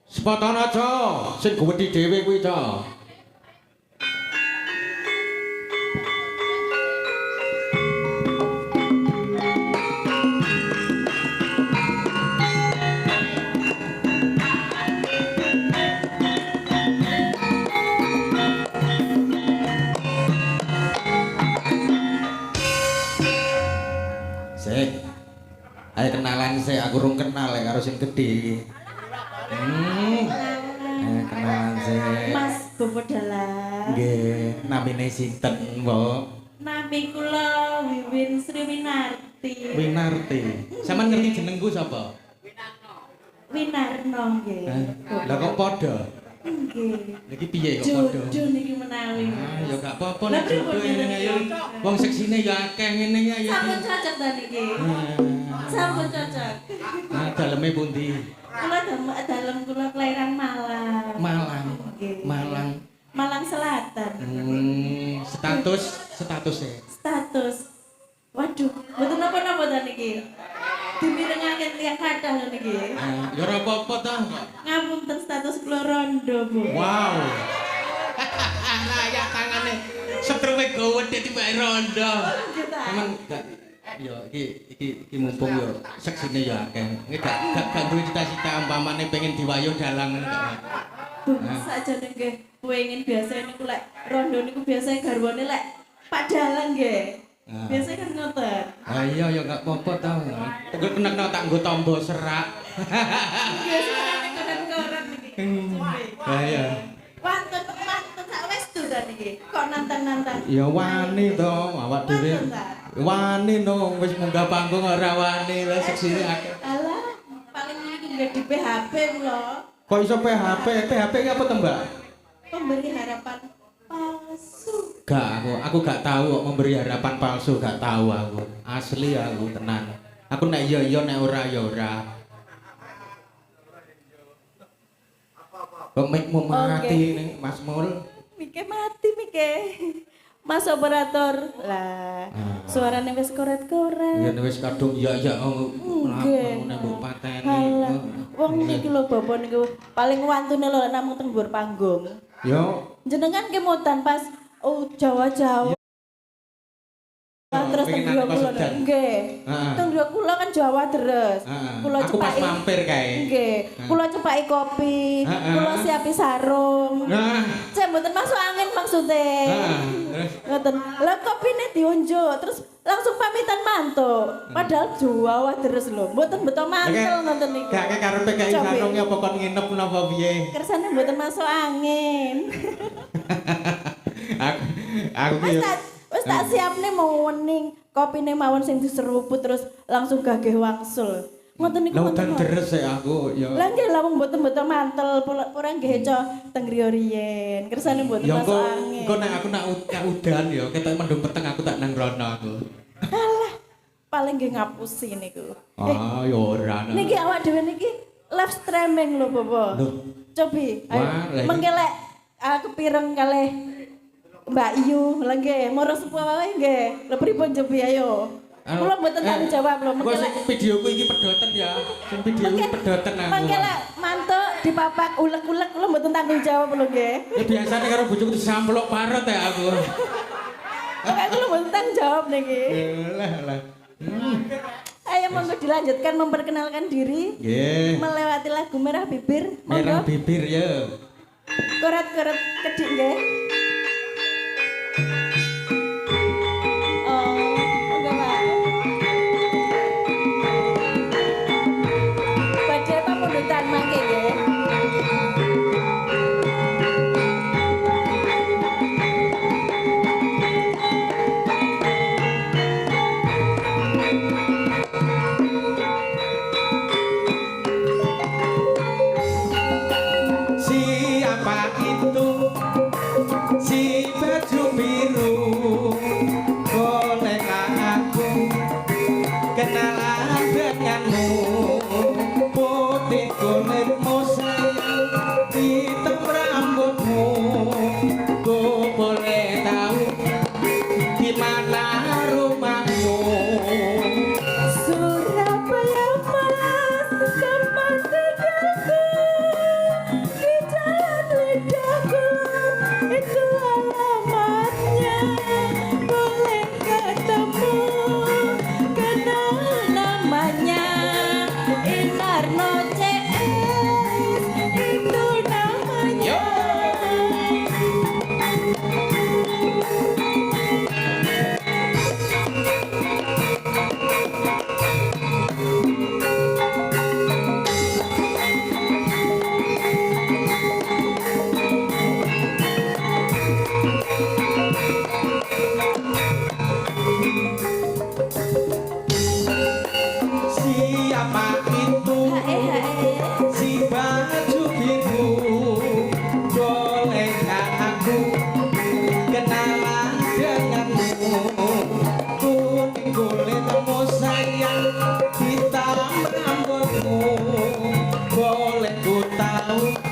Sepatan aja sing gawedi dhewe kuwi, Cok. Sik. Ayo kenalan sik, aku rung kenal karo sing gedhe iki. Kenalan sik. Mas Bobo Dalang. Nggih, namine sinten, Mbok? Nami kula Wiwin Sri Winarti. Winarti. Sampeyan ngerti jenengku sapa? Winarno nggih. Lah kok padha? Nggih. Niki piye kok padha? Jodoh niki menawi. Ya gak apa-apa nek jodoh ngene ayo. Wong seksine ya akeh ngene ya. Sampun cocok ta niki. Sampun cocok. Daleme pundi? Kula dalem kula kelahiran Malang. Malang. Nggih. Malang. Malang Selatan. Statusnya. Status. Waduh, mboten napa-napa ta niki. Dimirengaken tiyang kathah lho niki. Ya ora apa-apa ta. Ngapunten status kula rondo, Bu. Wow. Lah ya tangane setruwe gowedhe timbake rondo. Emang gak ya iki mumpung yo seksine ya akeh. Gak duwe cita-cita umpamane pengen diwayuh dalang gak. Sakjane nggih pengen biasa niku lek rondo niku biasane garwane lek Pak Dalang nggih. Biasanya kan ngoten. Ah iya ya gak apa-apa ta. Tegel kenekno tak nggo tombo serak. Biasanya nek koran-koran niki. Ah iya. Wonten sak wis ta niki. Kok nantang-nantang. Ya wani to awak dhewe. Wani no wis munggah panggung ora wani lah seksine akeh. Alah, paling niki nggih di PHP kula. Kok iso PHP? PHP iki apa to, Mbak? Pemberi harapan palsu. Gak, aku gak tahu kok memberi harapan palsu, gak tahu aku. Asli aku tenan. Aku nek iya iya nek ora ya ora. Kok mikmu mati ning Mas Mul? Mike mati Mike. Mas operator lah. Suarane wis koret-koret. Ya wis kadung iya iya Nggih. nek mbok pateni. Halah, wong niki lho bapak niku paling wantune lho namung teng dhuwur panggung. Yo. Jenengan kemutan pas Jawa-Jawa. Terus teng dhuwur kula nggih. Teng dhuwur kula kan Jawa terus. Kula aku pas mampir kae. Nggih. Kula cepaki kopi, kula siapi sarung. Cek mboten masuk angin maksude. Ngoten. Lah kopine diunjuk terus langsung pamitan mantuk. Padahal Jawa terus lho. Mboten beto mantel ngoten niku. Gak karepe kae sarunge apa kon nginep napa piye? Kersane mboten masuk angin. Aku Wis tak siapne mau wening, kopine mawon sing diseruput terus langsung gageh wangsul. Ngoten niku ngoten deres aku ya. Lah nggih lawang mboten-mboten mantel, ora nggih co teng griya riyen. Kersane mboten masuk angin. Engko nek aku nak udan ya ketok mendung peteng aku tak nang rono aku. Alah, paling nggih ngapusi niku. Ah ya ora. Niki awak dhewe niki live streaming lho, Bobo. Cobi, ayo. Mengke lek kepireng kalih Mbak Yu, lha nggih, moro sepuh wae nggih. Lha pripun cobi ayo. Kula mboten tanggung jawab lho, mengke lek videoku iki pedoten ya. Sing video iki pedoten aku. Mengke lek mantuk dipapak ulek-ulek kula mboten tanggung jawab lho nggih. Ya biasane karo bojoku disamplok parot ya aku. Kok kula mboten tanggung jawab niki. Lah. Ayo monggo dilanjutkan memperkenalkan diri. Nggih. Melewati lagu Merah Bibir. Merah Bibir ya. Koret-koret kedik nggih. Siapa itu tahu